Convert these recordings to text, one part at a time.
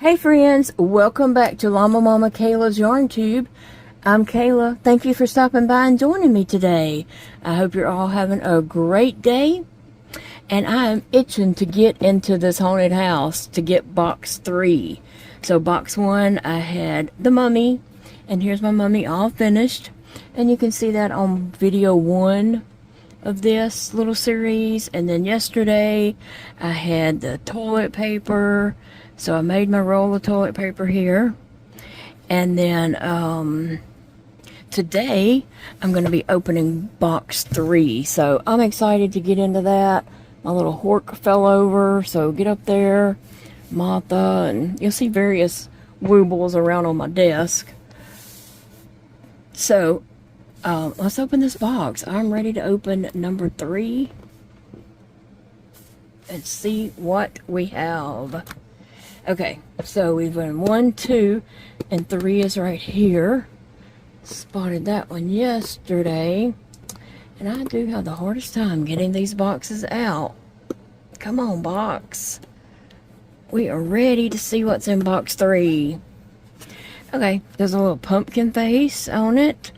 Hey friends, welcome back to Llama Mama Kayla's Yarn Tube. I'm Kayla. Thank you for stopping by and joining me today. I hope you're all having a great day. And I'm itching to get into this haunted house to get box 3. So box 1, I had the mummy. And here's my mummy all finished. And you can see that on video 1 of this little series. And then yesterday, I had the toilet paper. So I made my roll of toilet paper here. And then today I'm going to be opening box 3. So I'm excited to get into that. My little hork fell over, so get up there, Martha, and you'll see various Woobles around on my desk. So let's open this box. I'm ready to open number 3 and see what we have. Okay, so we've done 1, 2, and 3 is right here. Spotted that one yesterday. And I do have the hardest time getting these boxes out. Come on, box. We are ready to see what's in box 3. Okay, there's a little pumpkin face on it.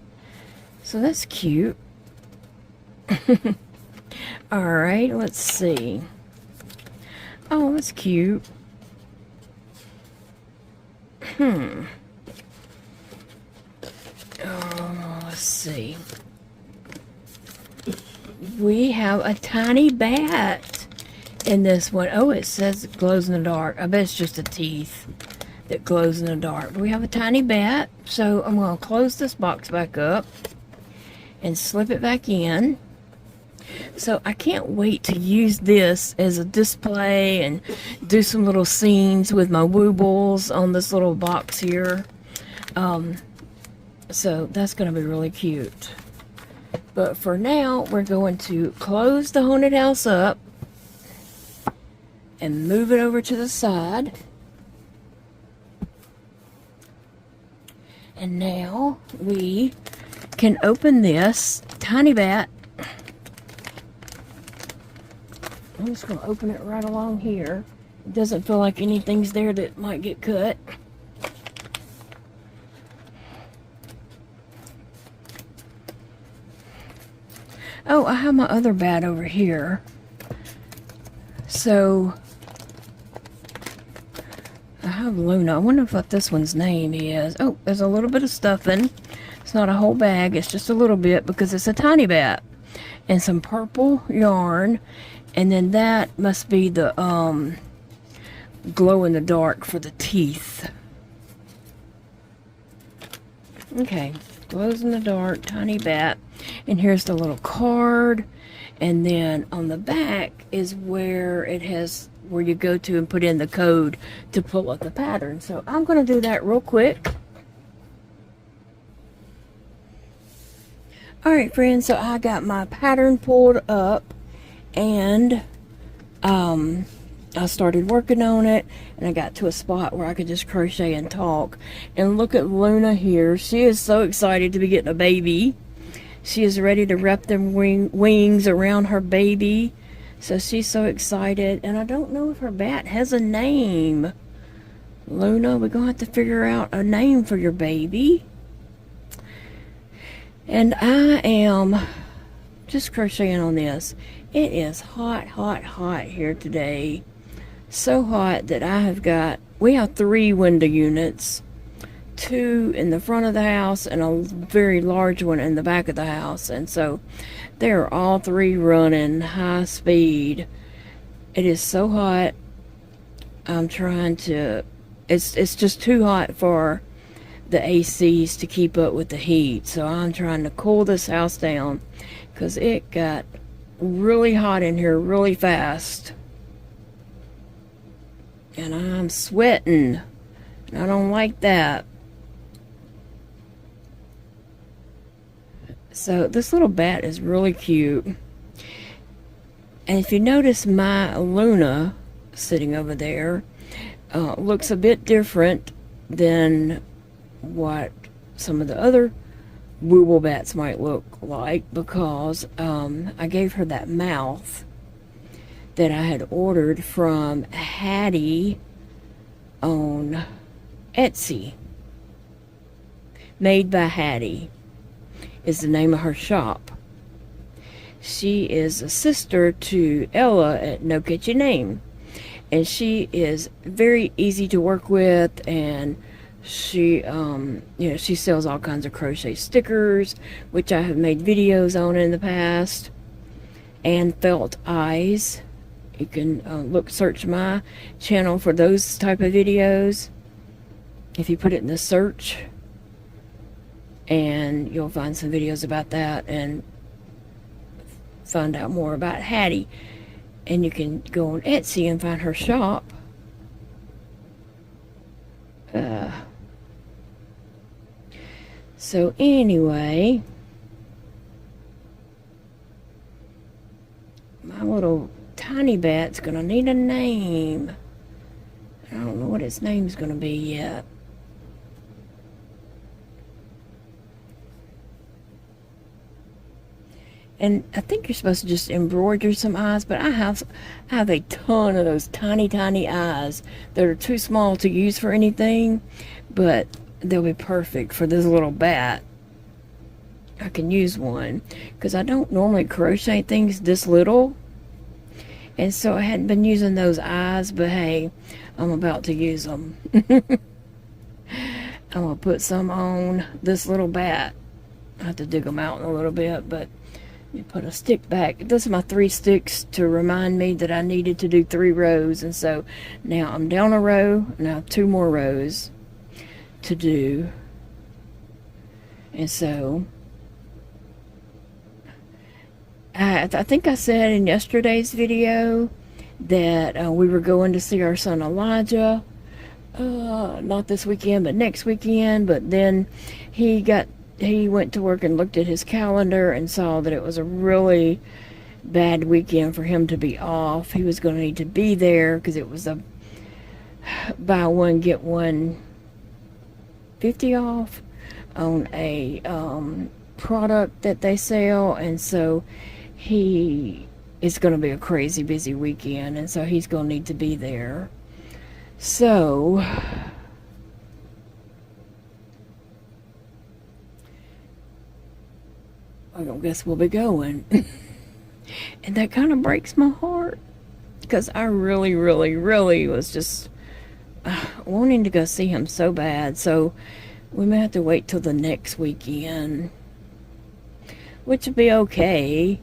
So that's cute. Alright, let's see. Oh, that's cute. Oh, let's see. We have a tiny bat in this one. Oh, it says it glows in the dark. I bet it's just the teeth that glows in the dark. But we have a tiny bat. So I'm going to close this box back up and slip it back in. So I can't wait to use this as a display and do some little scenes with my Woobles on this little box here. So that's going to be really cute. But for now, we're going to close the haunted house up and move it over to the side. And now we can open this tiny bat. I'm just going to open it right along here. It doesn't feel like anything's there that might get cut. Oh, I have my other bat over here. So, I have Luna. I wonder what this one's name is. Oh, there's a little bit of stuffing. It's not a whole bag. It's just a little bit because it's a tiny bat. And some purple yarn. And then that must be the glow in the dark for the teeth. Okay, glows in the dark, tiny bat. And here's the little card. And then on the back is where it has, where you go to and put in the code to pull up the pattern. So I'm going to do that real quick. Alright friends, so I got my pattern pulled up. And I started working on it, and I got to a spot where I could just crochet and talk. And look at Luna here. She is so excited to be getting a baby. She is ready to wrap them wings around her baby. So she's so excited. And I don't know if her bat has a name. Luna, we're going to have to figure out a name for your baby. And I am just crocheting on this. It is hot, hot, hot here today. So hot that I have got, we have 3 window units. 2 in the front of the house and a very large one in the back of the house. And so they're all 3 running high speed. It is so hot. I'm trying to, it's just too hot for the ACs to keep up with the heat. So I'm trying to cool this house down because it got really hot in here really fast. And I'm sweating. I don't like that. So this little bat is really cute. And if you notice my Luna sitting over there looks a bit different than what some of the other Wooble bats might look like, because I gave her that mouth that I had ordered from Hattie on Etsy. Made by Hattie is the name of her shop. She is a sister to Ella at No Kitchen Name, and she is very easy to work with, and she she sells all kinds of crochet stickers, which I have made videos on in the past, and felt eyes. You can search my channel for those type of videos. If you put it in the search, and you'll find some videos about that and find out more about Hattie. And you can go on Etsy and find her shop. So anyway, my little tiny bat's gonna need a name. I don't know what its name's gonna be yet. And I think you're supposed to just embroider some eyes, but I have a ton of those tiny, tiny eyes that are too small to use for anything, but they'll be perfect for this little bat. I can use one, because I don't normally crochet things this little, and so I hadn't been using those eyes, but hey, I'm about to use them. I'm going to put some on this little bat. I have to dig them out in a little bit, but you put a stick back. This is my 3 sticks to remind me that I needed to do 3 rows, and so now I'm down a row. Now 2 more rows to do, and so I think I said in yesterday's video that we were going to see our son Elijah, not this weekend but next weekend, but then he went to work and looked at his calendar and saw that it was a really bad weekend for him to be off. He was going to need to be there because it was a buy one get one 50 off on a product that they sell, and so it's going to be a crazy busy weekend, and so he's going to need to be there. So I don't guess we'll be going. And that kind of breaks my heart, because I really, really, really was just wanting to go see him so bad. So we may have to wait till the next weekend, which will be okay.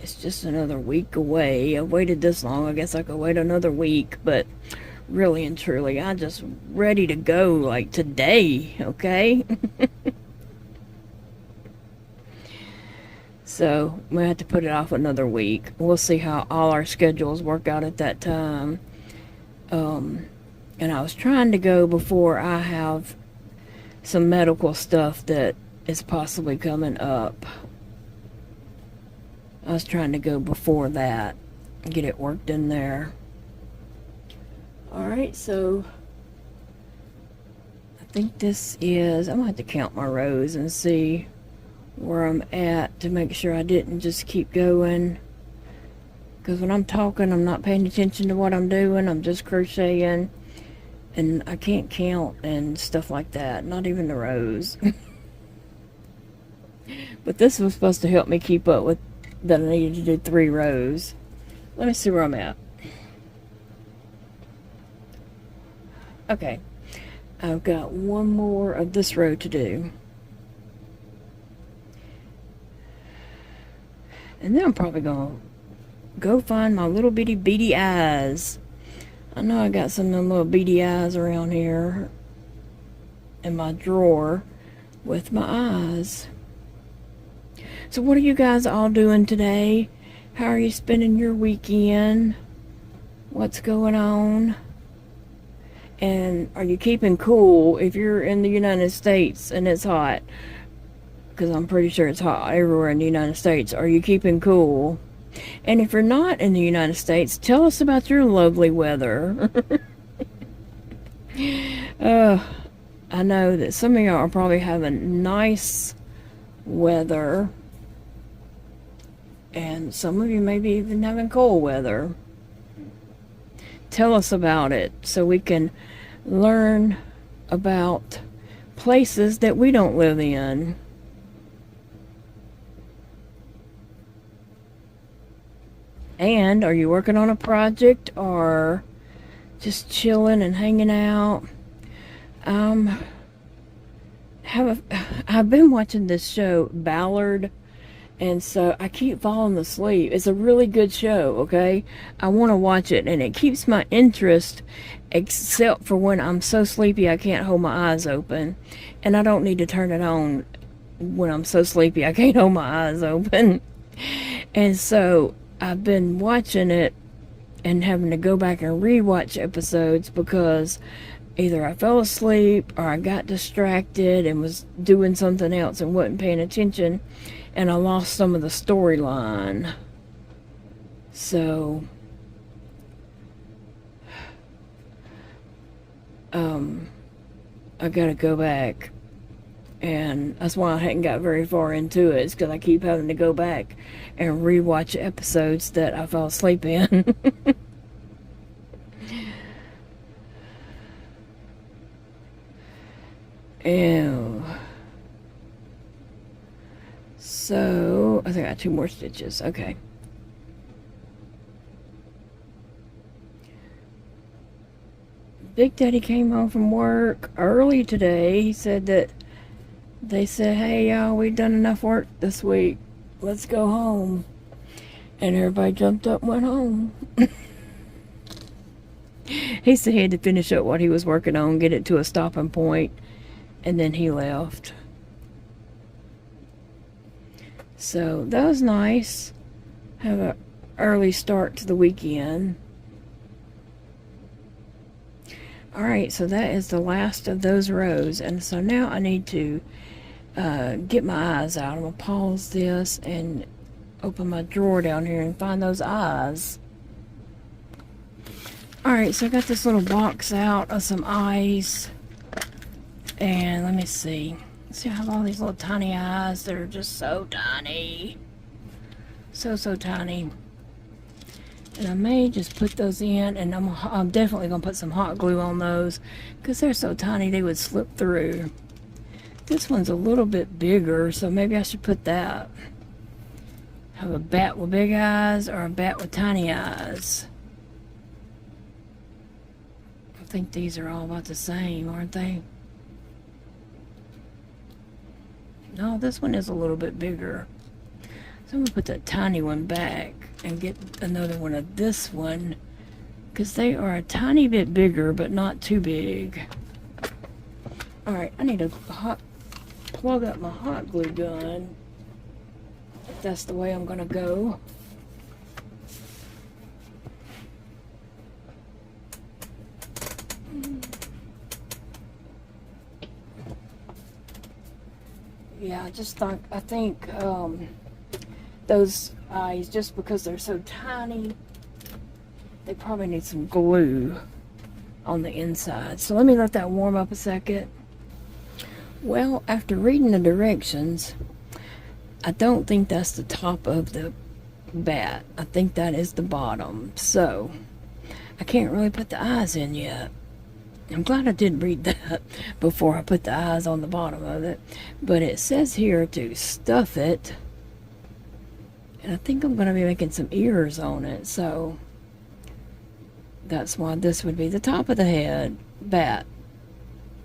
It's just another week away. I've waited this long. I guess I could wait another week, but really and truly, I'm just ready to go like today, okay? So we have to put it off another week. We'll see how all our schedules work out at that time. And I was trying to go before I have some medical stuff that is possibly coming up. I was trying to go before that, get it worked in there. Alright, so I think this is, I'm going to have to count my rows and see where I'm at to make sure I didn't just keep going. Because when I'm talking, I'm not paying attention to what I'm doing. I'm just crocheting. And I can't count and stuff like that. Not even the rows. But this was supposed to help me keep up with that I needed to do 3 rows. Let me see where I'm at. Okay. I've got one more of this row to do. And then I'm probably going to go find my little bitty beady eyes. I know I got some of them little beady eyes around here in my drawer with my eyes. So what are you guys all doing today? How are you spending your weekend? What's going on? And are you keeping cool if you're in the United States and it's hot? Because I'm pretty sure it's hot everywhere in the United States. Are you keeping cool? And if you're not in the United States, tell us about your lovely weather. I know that some of y'all are probably having nice weather, and some of you may be even having cold weather. tell us about it so we can learn about places that we don't live in. And are you working on a project or just chilling and hanging out? I've been watching this show, Ballard, and so I keep falling asleep. It's a really good show, okay? I want to watch it, and it keeps my interest, except for when I'm so sleepy I can't hold my eyes open. And I don't need to turn it on when I'm so sleepy I can't hold my eyes open. And so I've been watching it and having to go back and rewatch episodes because either I fell asleep or I got distracted and was doing something else and wasn't paying attention, and I lost some of the storyline. So I gotta go back, and that's why I hadn't got very far into it. It's because I keep having to go back and rewatch episodes that I fell asleep in. Ew. So, I think I got 2 more stitches. Okay. Big Daddy came home from work early today. He said that they said, hey, y'all, we've done enough work this week. Let's go home. And everybody jumped up and went home. He said he had to finish up what he was working on, get it to a stopping point, and then he left. So that was nice. Have an early start to the weekend. Alright, so that is the last of those rows. And so now I need to get my eyes out. I'm going to pause this and open my drawer down here and find those eyes. Alright, so I got this little box out of some eyes. And let me see. See, I have all these little tiny eyes that are just so tiny. So tiny. And I may just put those in, and I'm definitely going to put some hot glue on those because they're so tiny they would slip through. This one's a little bit bigger, so maybe I should put that. Have a bat with big eyes or a bat with tiny eyes. I think these are all about the same, aren't they? No, this one is a little bit bigger. So I'm going to put that tiny one back and get another one of this one, because they are a tiny bit bigger but not too big. Alright, I need to plug up my hot glue gun if that's the way I'm going to go. Yeah, I think those eyes, just because they're so tiny, they probably need some glue on the inside. So let me let that warm up a second. Well, after reading the directions, I don't think that's the top of the bat. I think that is the bottom. So I can't really put the eyes in yet. I'm glad I did read that before I put the eyes on the bottom of it. But it says here to stuff it. And I think I'm going to be making some ears on it. So that's why this would be the top of the head bat.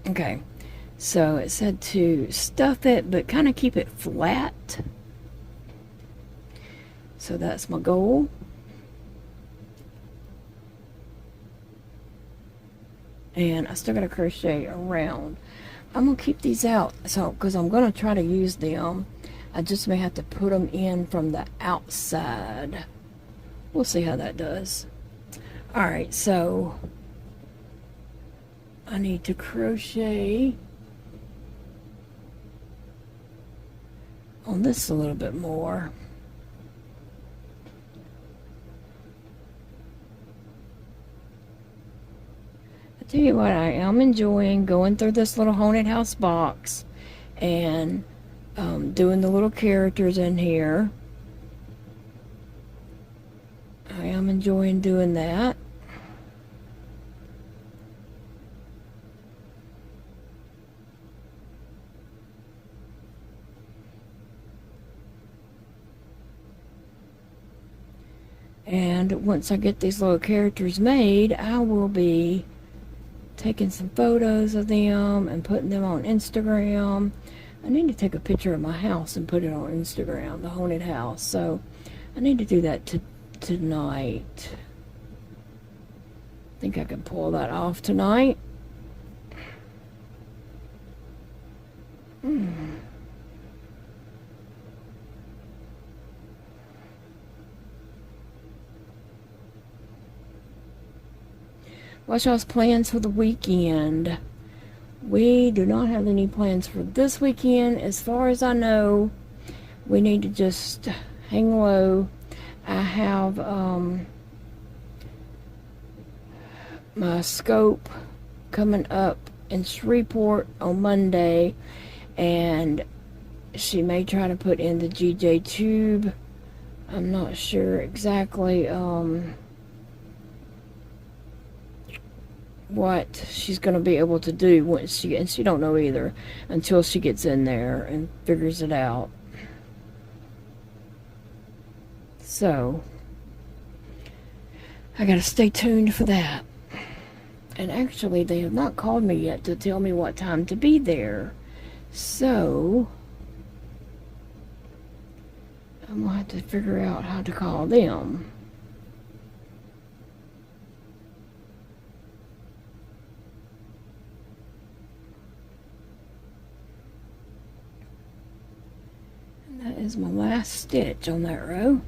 Okay. So it said to stuff it, but kind of keep it flat. So that's my goal. And I still got to crochet around. I'm going to keep these out, so because I'm going to try to use them. I just may have to put them in from the outside. We'll see how that does. Alright, so I need to crochet on this a little bit more. Tell you what, I am enjoying going through this little haunted house box and doing the little characters in here. I am enjoying doing that. And once I get these little characters made, I will be taking some photos of them and putting them on Instagram. I need to take a picture of my house and put it on Instagram, the haunted house. So I need to do that tonight. I think I can pull that off tonight. What's y'all's plans for the weekend? We do not have any plans for this weekend. As far as I know, we need to just hang low. I have my scope coming up in Shreveport on Monday, and she may try to put in the GJ tube. I'm not sure exactly what she's going to be able to do once she don't know either until she gets in there and figures it out. So I gotta stay tuned for that. And actually they have not called me yet to tell me what time to be there, so I'm gonna have to figure out how to call them. That is my last stitch on that row.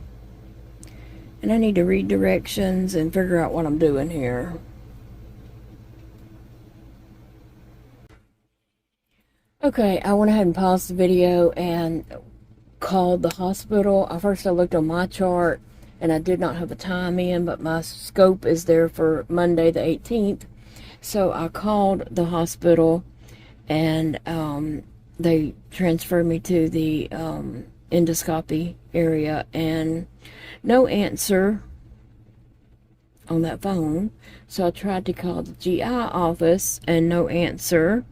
And I need to read directions and figure out what I'm doing here. Okay, I went ahead and paused the video and called the hospital. First I looked on my chart and I did not have a time in, but my scope is there for Monday the 18th. So I called the hospital and they transferred me to the endoscopy area, and no answer on that phone. So I tried to call the GI office and no answer.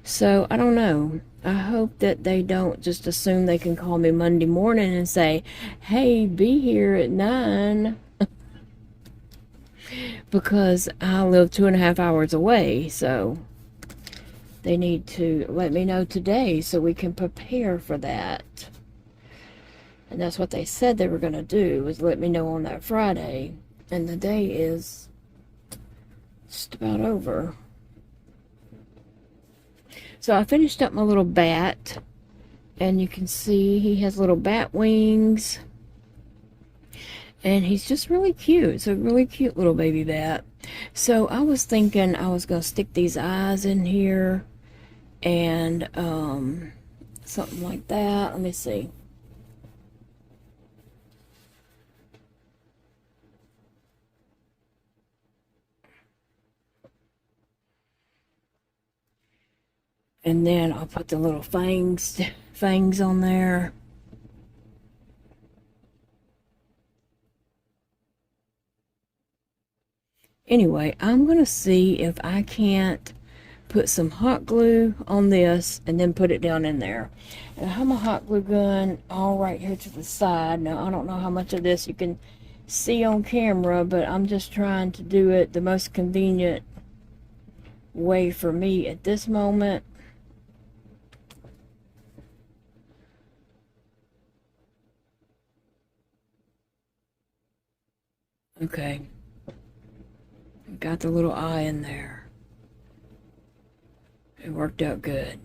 So I don't know. I hope that they don't just assume they can call me Monday morning and say, hey, be here at 9. Because I live 2.5 hours away, so they need to let me know today so we can prepare for that. And that's what they said they were going to do, was let me know on that Friday. And the day is just about over. So I finished up my little bat. And you can see he has little bat wings. And he's just really cute. It's a really cute little baby bat. So I was thinking I was going to stick these eyes in here. And something like that. Let me see. And then I'll put the little fangs on there. Anyway, I'm going to see if I can't put some hot glue on this and then put it down in there. And I have my hot glue gun all right here to the side. Now, I don't know how much of this you can see on camera, but I'm just trying to do it the most convenient way for me at this moment. Okay. Got the little eye in there. It worked out good.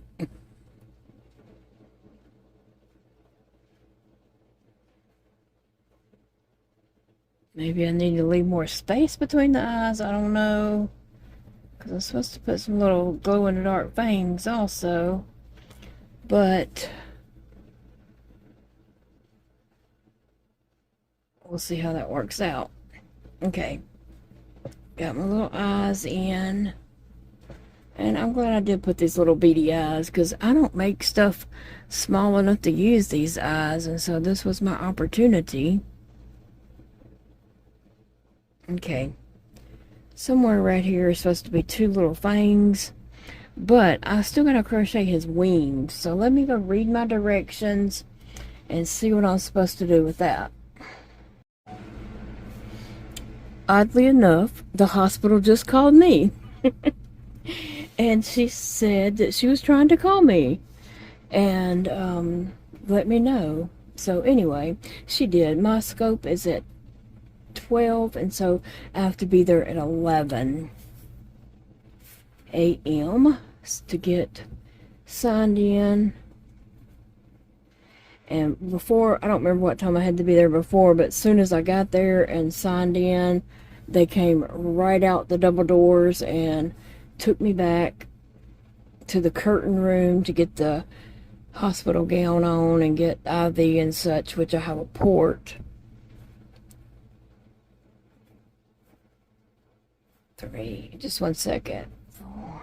Maybe I need to leave more space between the eyes. I don't know. Because I'm supposed to put some little glow-in-the-dark fangs also. But we'll see how that works out. Okay. Got my little eyes in. And I'm glad I did put these little beady eyes, because I don't make stuff small enough to use these eyes. And so this was my opportunity. Okay. Somewhere right here is supposed to be 2 little fangs. But I still gotta crochet his wings. So let me go read my directions and see what I'm supposed to do with that. oddly enough, the hospital just called me. And she said that she was trying to call me and let me know. So anyway, she did. My scope is at 12, and so I have to be there at 11 a.m. to get signed in. And before, I don't remember what time I had to be there before, but as soon as I got there and signed in, they came right out the double doors and took me back to the curtain room to get the hospital gown on and get IV and such, which I have a port. 3, just 1 second. 4,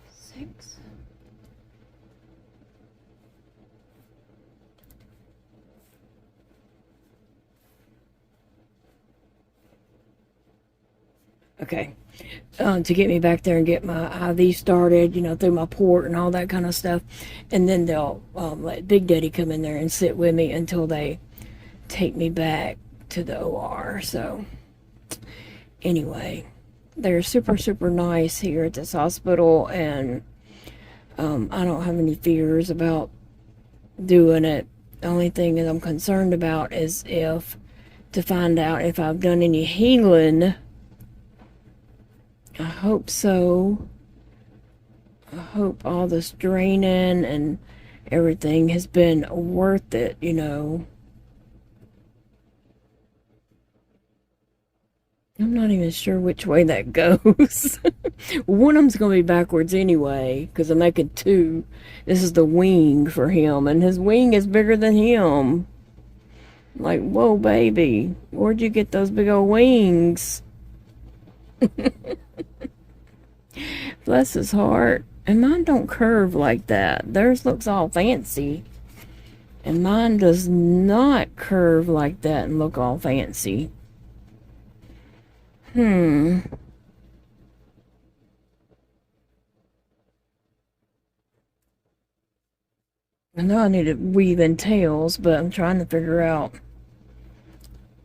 5, 6. Okay, to get me back there and get my IV started, you know, through my port and all that kind of stuff. And then they'll let Big Daddy come in there and sit with me until they take me back to the OR. So, anyway, they're super, super nice here at this hospital. And I don't have any fears about doing it. The only thing that I'm concerned about is to find out if I've done any healing. I hope so. I hope all this draining and everything has been worth it, you know. I'm not even sure which way that goes. One of them's going to be backwards anyway, because I'm making 2. This is the wing for him, and his wing is bigger than him. Like, whoa, baby. Where'd you get those big old wings? Bless his heart. And mine don't curve like that. Theirs looks all fancy. And mine does not curve like that and look all fancy. I know I need to weave in tails, but I'm trying to figure out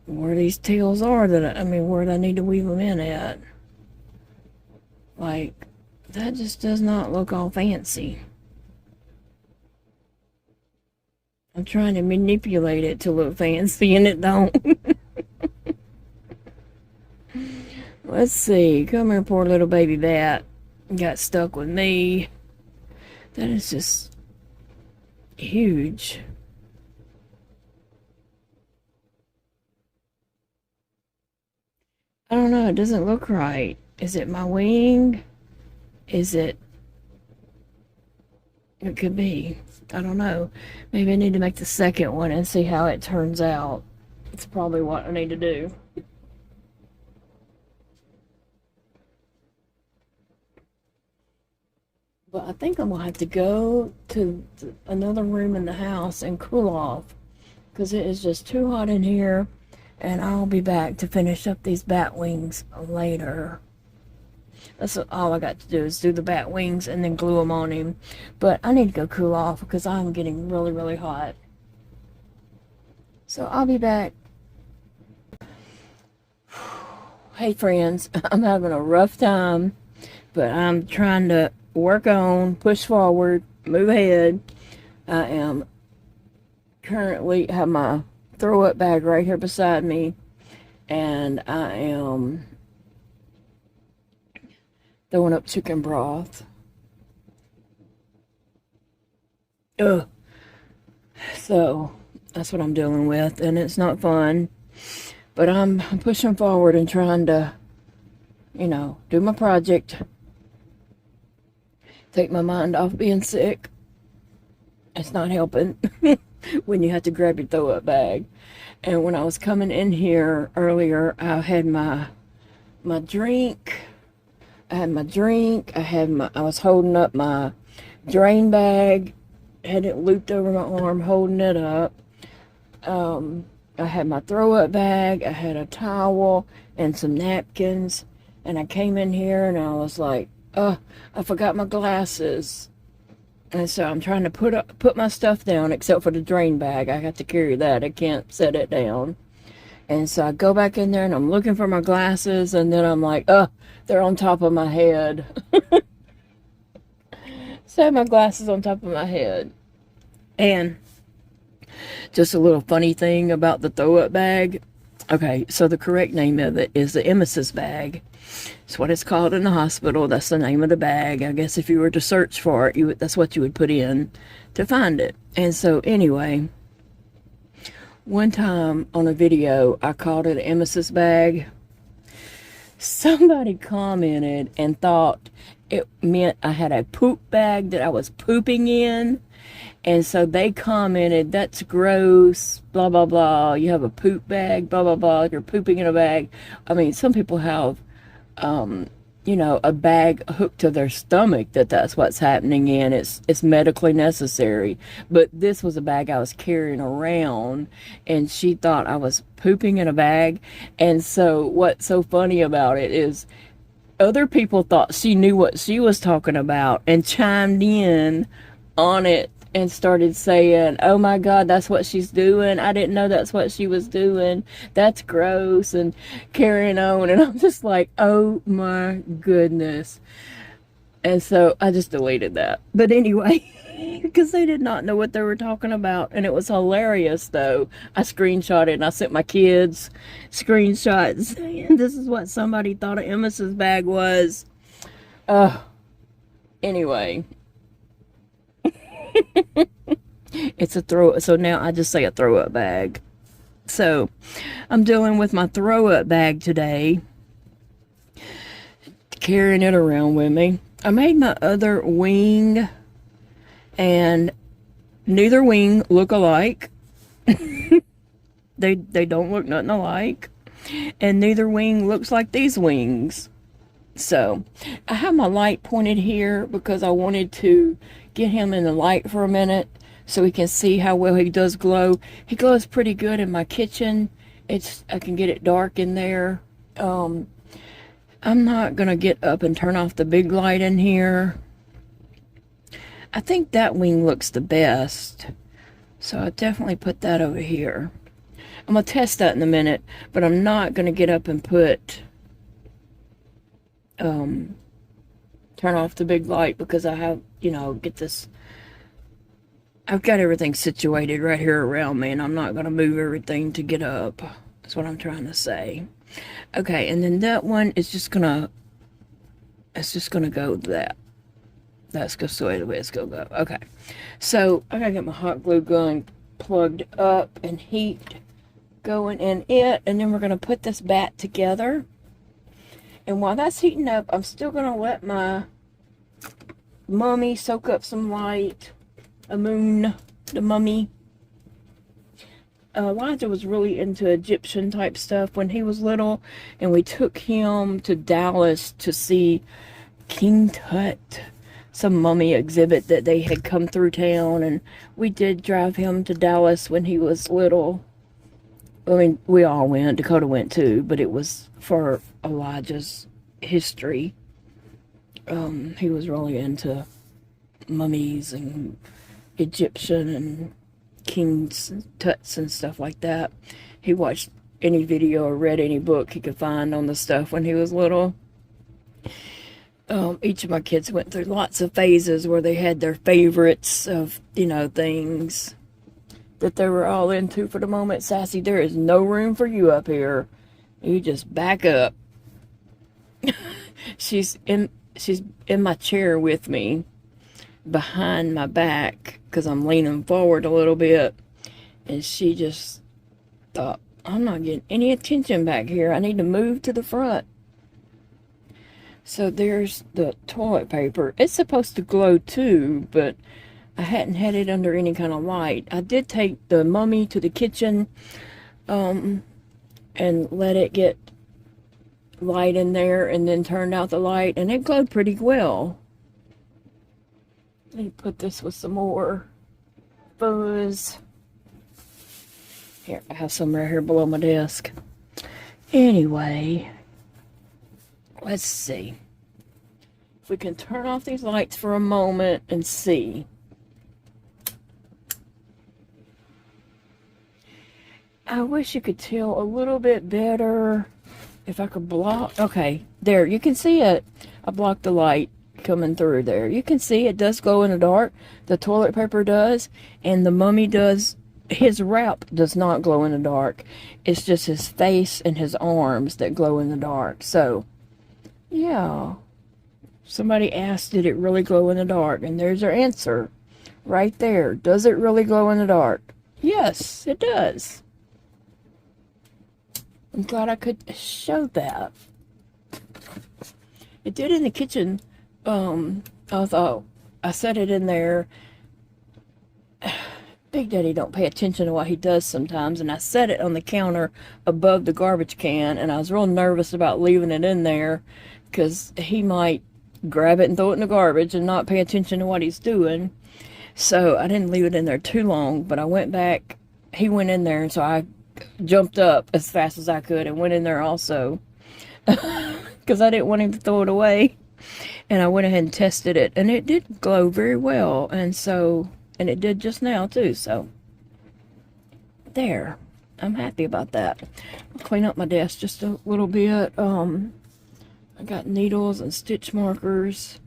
where these tails are where I need to weave them in at. Like, that just does not look all fancy. I'm trying to manipulate it to look fancy and it don't. Let's see. Come here, poor little baby bat. Got stuck with me. That is just huge. I don't know. It doesn't look right. Is it my wing? Is it? It could be. I don't know. Maybe I need to make the second one and see how it turns out. It's probably what I need to do. But I think I'm going to have to go to another room in the house and cool off, because it is just too hot in here, and I'll be back to finish up these bat wings later. That's all I got to do, is do the bat wings and then glue them on him. But I need to go cool off because I'm getting really, really hot. So I'll be back. Hey friends, I'm having a rough time, but I'm trying to work on, push forward, move ahead. I am currently have my throw up bag right here beside me, and I am throwing up chicken broth. Ugh. So that's what I'm dealing with, and it's not fun, but I'm pushing forward and trying to, you know, do my project. Take my mind off being sick. It's not helping when you have to grab your throw-up bag. And when I was coming in here earlier, I had my drink. I was holding up my drain bag. Had it looped over my arm, holding it up. I had my throw-up bag. I had a towel and some napkins. And I came in here and I was like, I forgot my glasses. And so I'm trying to put my stuff down, except for the drain bag. I have to carry that. I can't set it down. And so I go back in there and I'm looking for my glasses, and then I'm like, they're on top of my head. So I have my glasses on top of my head. And just a little funny thing about the throw-up bag. Okay, so the correct name of it is the emesis bag. It's what it's called in the hospital. That's the name of the bag. I guess if you were to search for it, that's what you would put in to find it. And so anyway, one time on a video, I called it an emesis bag. Somebody commented and thought it meant I had a poop bag that I was pooping in. And so they commented, that's gross, blah, blah, blah. You have a poop bag, blah, blah, blah. You're pooping in a bag. I mean, some people have, you know, a bag hooked to their stomach that's what's happening in. It's medically necessary. But this was a bag I was carrying around, and she thought I was pooping in a bag. And so what's so funny about it is other people thought she knew what she was talking about and chimed in on it and started saying, oh my God, that's what she's doing. I didn't know that's what she was doing. That's gross, and carrying on. And I'm just like, oh my goodness. And so I just deleted that. But anyway, because they did not know what they were talking about. And it was hilarious, though. I screenshot it and I sent my kids screenshots. This is what somebody thought an emesis bag was. Anyway. It's a so now I just say a throw-up bag. So I'm dealing with my throw-up bag today, carrying it around with me. I made my other wing, and neither wing look alike. They don't look nothing alike, and neither wing looks like these wings. So I have my light pointed here because I wanted to get him in the light for a minute so we can see how well he does glow. He glows pretty good in my kitchen. I can get it dark in there. I'm not gonna get up and turn off the big light in here. I think that wing looks the best, so I'll definitely put that over here. I'm gonna test that in a minute, but I'm not gonna get up and put turn off the big light because I have, you know, I've got everything situated right here around me, and I'm not going to move everything to get up. That's what I'm trying to say. Okay, and then that one is just going to, it's just going to go that. That's just the way it's going to go. Okay, so I got to get my hot glue gun plugged up and heat going in it, and then we're going to put this bat together. And while that's heating up, I'm still going to let my mummy soak up some light. The mummy. Elijah was really into Egyptian type stuff when he was little. And we took him to Dallas to see King Tut, some mummy exhibit that they had come through town. And we did drive him to Dallas when he was little. I mean, we all went. Dakota went too, but it was for Elijah's history. He was really into mummies and Egyptian and King's Tuts and stuff like that. He watched any video or read any book he could find on the stuff when he was little. Each of my kids went through lots of phases where they had their favorites of, you know, things that they were all into for the moment. Sassy, there is no room for you up here. You just back up. She's in my chair with me, behind my back, because I'm leaning forward a little bit, and she just thought, I'm not getting any attention back here. I need to move to the front. So there's the toilet paper. It's supposed to glow too, but I hadn't had it under any kind of light. I did take the mummy to the kitchen and let it get light in there, and then turned out the light, and it glowed pretty well. Let me put this with some more fuzz. Here, I have some right here below my desk. Anyway, let's see if we can turn off these lights for a moment and see. I wish you could tell a little bit better if I could block. Okay, there, you can see it. I blocked the light coming through there. You can see it does glow in the dark. The toilet paper does, and the mummy does. His wrap does not glow in the dark. It's just his face and his arms that glow in the dark. So, yeah. Somebody asked, did it really glow in the dark? And there's your answer right there. Does it really glow in the dark? Yes, it does. I'm glad I could show that. It did in the kitchen. I thought I set it in there. Big Daddy don't pay attention to what he does sometimes, and I set it on the counter above the garbage can, and I was real nervous about leaving it in there because he might grab it and throw it in the garbage and not pay attention to what he's doing. So I didn't leave it in there too long, but I went back. He went in there, and so I jumped up as fast as I could and went in there also because I didn't want him to throw it away. And I went ahead and tested it, and it did glow very well, and it did just now too. So there, I'm happy about that. I'll clean up my desk just a little bit. I got needles and stitch markers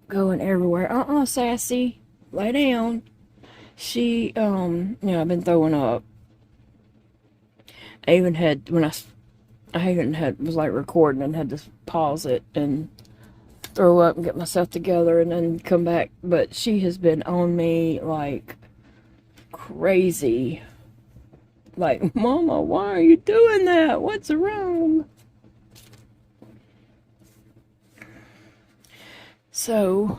going everywhere. Sassy, lay down. She, I've been throwing up. I even had, was like recording and had to pause it and throw up and get myself together and then come back. But she has been on me like crazy. Like, Mama, why are you doing that? What's wrong? So,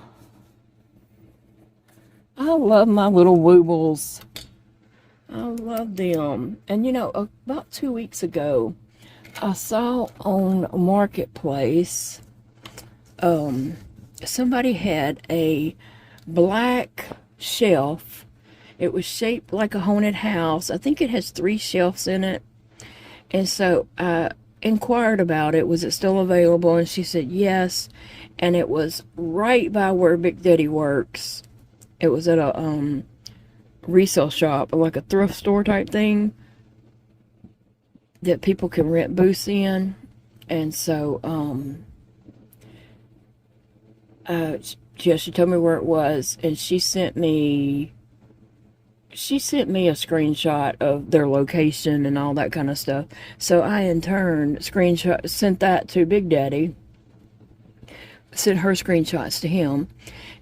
I love my little Woobles. I love them. And about 2 weeks ago, I saw on Marketplace, somebody had a black shelf. It was shaped like a haunted house. I think it has 3 shelves in it. And so I inquired about it. Was it still available? And she said yes. And it was right by where Big Daddy works. It was at a resale shop, like a thrift store type thing that people can rent booths in. And so she told me where it was, and she sent me a screenshot of their location and all that kind of stuff. So I in turn sent that to Big Daddy, sent her screenshots to him.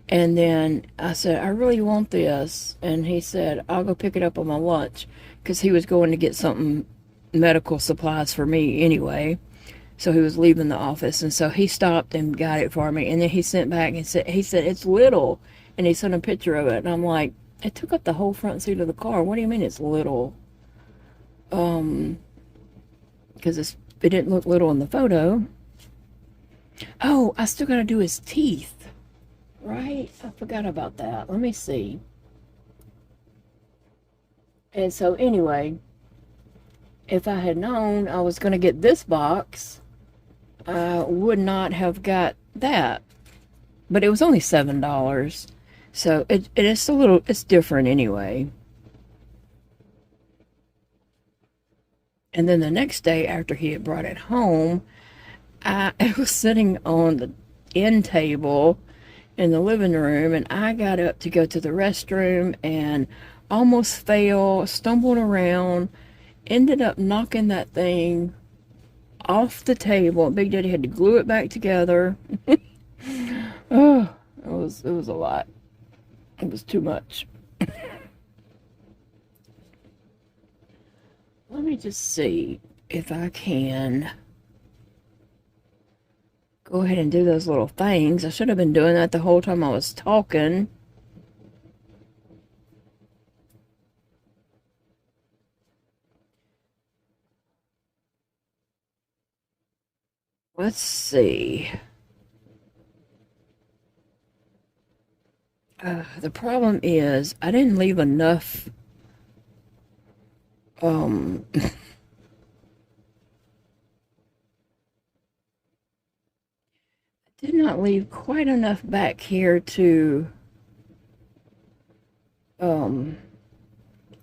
And then I said, I really want this. And he said, I'll go pick it up on my lunch, because he was going to get something, medical supplies for me anyway. So he was leaving the office. And so he stopped and got it for me. And then he sent back and said, it's little. And he sent a picture of it. And I'm like, it took up the whole front seat of the car. What do you mean it's little? Because it didn't look little in the photo. Oh, I still got to do his teeth. Right? I forgot about that. Let me see. And so anyway, if I had known I was going to get this box, I would not have got that. But it was only $7. So it's different anyway. And then the next day after he had brought it home, I was sitting on the end table in the living room, and I got up to go to the restroom and almost fell, stumbled around, ended up knocking that thing off the table. Big Daddy had to glue it back together. Oh, it was a lot. It was too much. Let me just see if I can go ahead and do those little things. I should have been doing that the whole time I was talking. Let's see. The problem is I didn't leave enough did not leave quite enough back here to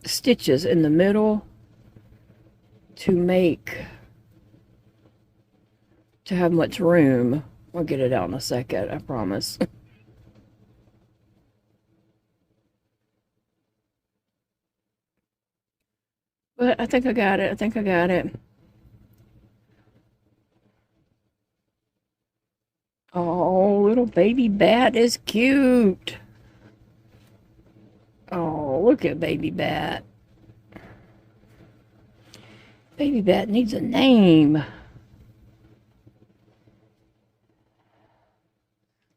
stitches in the middle to have much room. I'll get it out in a second, I promise. But I think I got it. I think I got it. Oh, little baby bat is cute. Oh, look at baby bat. Baby bat needs a name.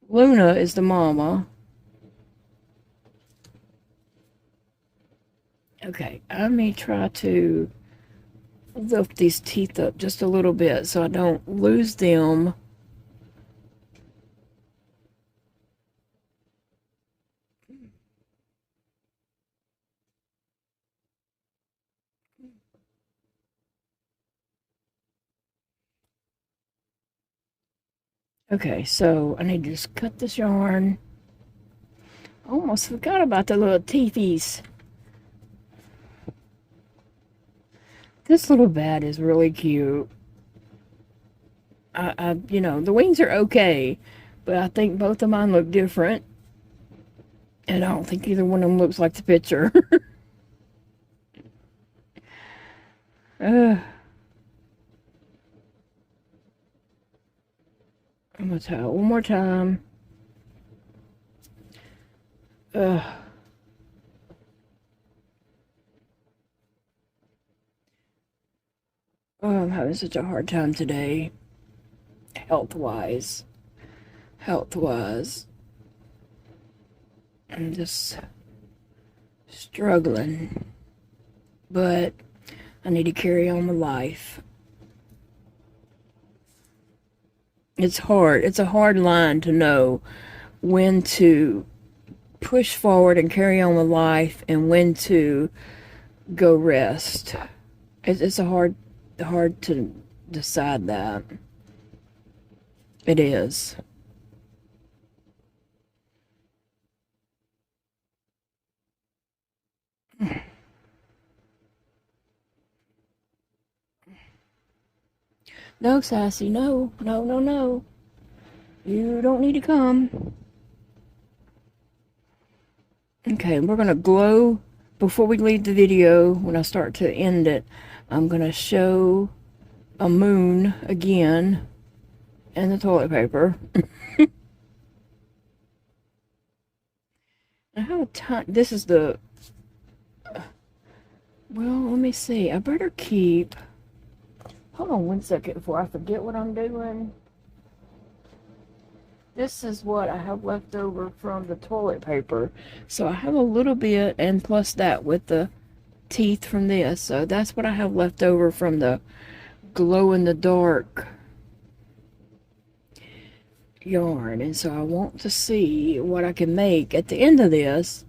Luna is the mama. Okay, I may try to lift these teeth up just a little bit so I don't lose them. Okay, so I need to just cut this yarn. Almost forgot about the little teethies. This little bat is really cute. You know, the wings are okay, but I think both of mine look different. And I don't think either one of them looks like the picture. I'm gonna tie it one more time. Oh, I'm having such a hard time today. Health-wise. I'm just struggling. But I need to carry on with life. It's hard. It's a hard line to know when to push forward and carry on with life and when to go rest. It's hard to decide that. It is. No, Sassy, no. You don't need to come. Okay, we're going to glow before we leave the video. When I start to end it, I'm going to show a moon again and the toilet paper. I have a ton. This is the... Well, let me see. I better keep... Hold on one second before I forget what I'm doing. This is what I have left over from the toilet paper. So I have a little bit, and plus that with the teeth from this. So that's what I have left over from the glow-in-the-dark yarn. And so I want to see what I can make at the end of this.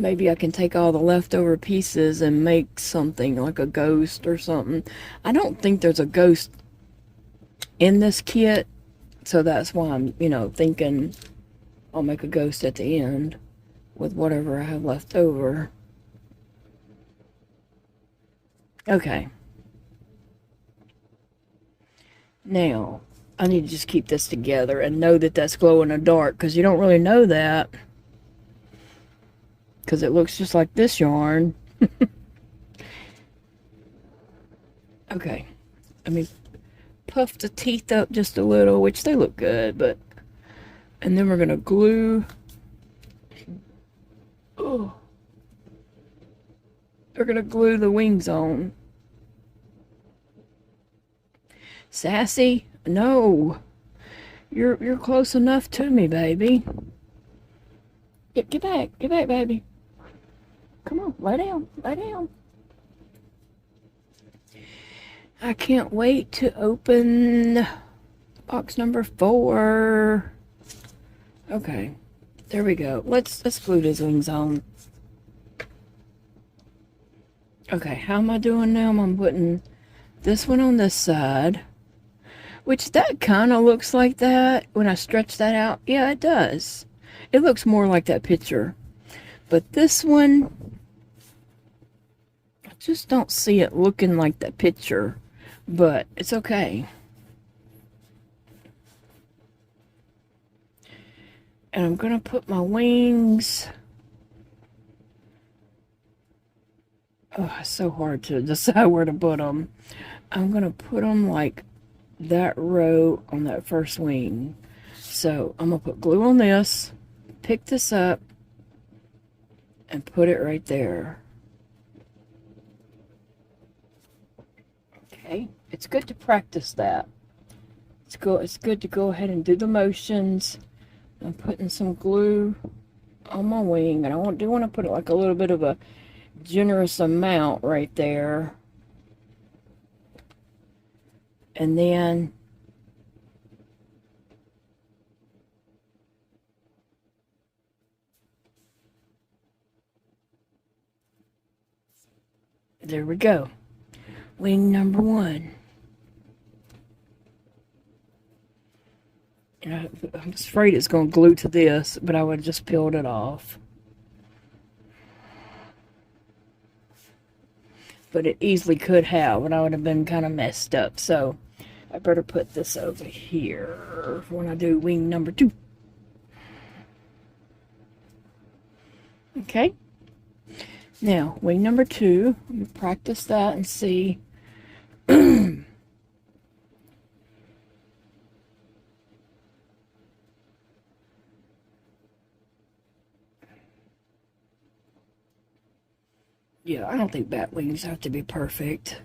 Maybe I can take all the leftover pieces and make something like a ghost or something. I don't think there's a ghost in this kit, so that's why I'm, thinking I'll make a ghost at the end with whatever I have left over. Okay. Now, I need to just keep this together and know that that's glow in the dark, because you don't really know that. Because it looks just like this yarn. Okay, let me puff the teeth up just a little, which they look good, but... And then we're going to glue... Oh. We're going to glue the wings on. Sassy? No. You're close enough to me, baby. Get back, baby. Come on, lay down. I can't wait to open box number 4. Okay, there we go. Let's glue these wings on. Okay, how am I doing now? I'm putting this one on this side, which that kind of looks like that when I stretch that out. Yeah, it does. It looks more like that picture. But this one, Just don't see it looking like the picture, but it's okay. And I'm going to put my wings. Oh, it's so hard to decide where to put them. I'm going to put them like that row on that first wing. So I'm going to put glue on this, pick this up, and put it right there. Okay, it's good to practice that. It's good to go ahead and do the motions. I'm putting some glue on my wing, and I do want to put it like a little bit of a generous amount right there. And then there we go. Wing number 1. And I'm afraid it's going to glue to this, but I would have just peeled it off. But it easily could have, and I would have been kind of messed up. So I better put this over here when I do wing number 2. Okay. Now, wing number 2, let me practice that and see. Yeah, I don't think bat wings have to be perfect.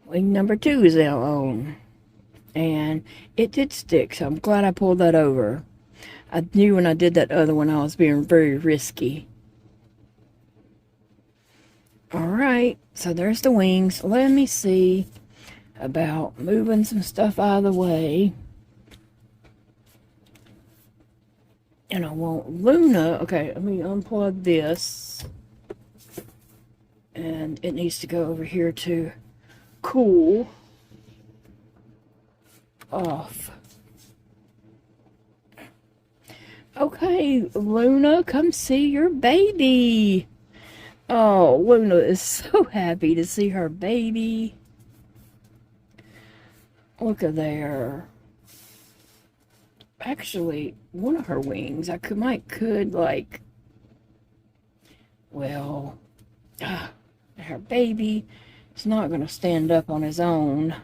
Wing number 2 is now on. And it did stick, so I'm glad I pulled that over. I knew when I did that other one I was being very risky. Alright, so there's the wings. Let me see about moving some stuff out of the way. And I want Luna. Okay, let me unplug this. And it needs to go over here to cool off. Okay, Luna, come see your baby. Oh, Luna is so happy to see her baby. Look at there. Actually, one of her wings, I could like, well, her baby is not going to stand up on his own.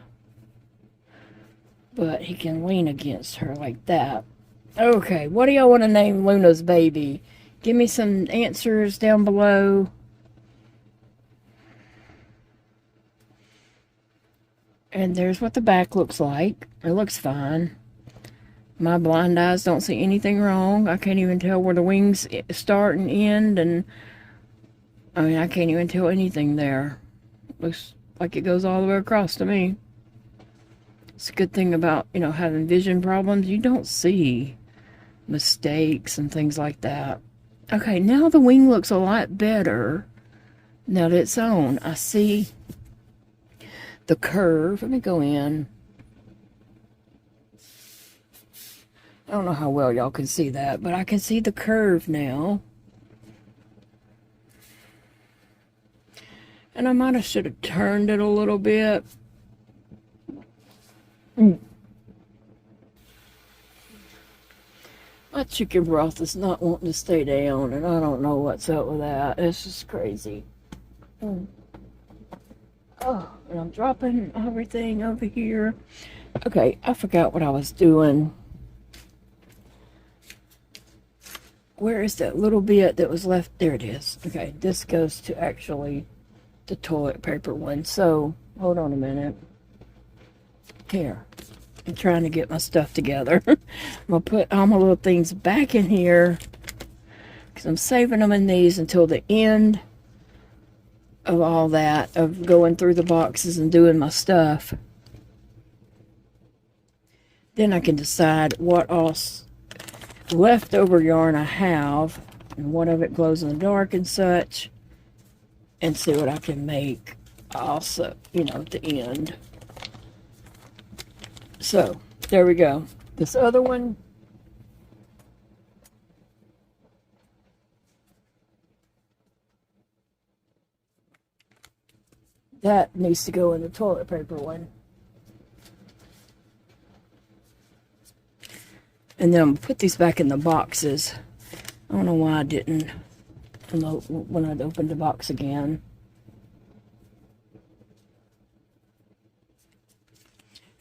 But he can lean against her like that. Okay, what do y'all want to name Luna's baby? Give me some answers down below. And there's what the back looks like. It looks fine. My blind eyes don't see anything wrong. I can't even tell where the wings start and end. And I mean, I can't even tell anything there. Looks like it goes all the way across to me. It's a good thing about, you know, having vision problems. You don't see mistakes and things like that. Okay, now the wing looks a lot better now that it's on. I see the curve. Let me go in. I don't know how well y'all can see that, but I can see the curve now. And I should have turned it a little bit. My chicken broth is not wanting to stay down, and I don't know what's up with that. It's just crazy. Oh, and I'm dropping everything over here. Okay, I forgot what I was doing. Where is that little bit that was left? There it is. Okay, this goes to actually the toilet paper one. So, hold on a minute. Here. I'm trying to get my stuff together. I'm going to put all my little things back in here because I'm saving them in these until the end of all that, of going through the boxes and doing my stuff. Then I can decide what else leftover yarn I have, and what of it glows in the dark and such, and see what I can make also, you know, at the end. So, there we go. This other one, that needs to go in the toilet paper one. And then I'm going to put these back in the boxes. I don't know why I didn't when I'd opened the box again.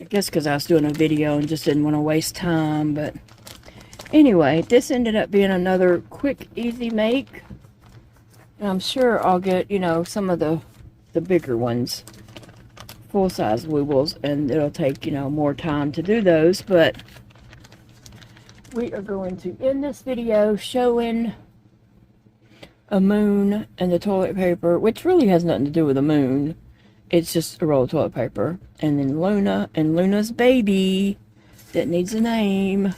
I guess because I was doing a video and just didn't want to waste time. But anyway, this ended up being another quick, easy make. And I'm sure I'll get, you know, some of the bigger ones, full-size Woobles, and it'll take, you know, more time to do those. But we are going to end this video showing a moon and the toilet paper, which really has nothing to do with a moon. It's just a roll of toilet paper. And then Luna and Luna's baby that needs a name.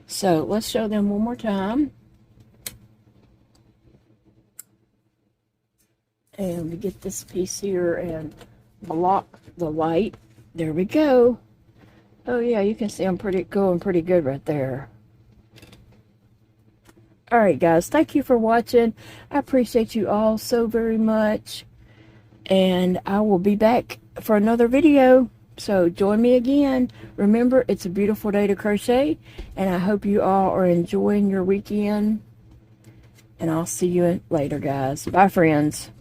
So let's show them one more time. And we get this piece here and block the light. There we go. Oh yeah, you can see I'm going pretty good right there. Alright guys, thank you for watching. I appreciate you all so very much. And I will be back for another video. So join me again. Remember, it's a beautiful day to crochet. And I hope you all are enjoying your weekend. And I'll see you later, guys. Bye, friends.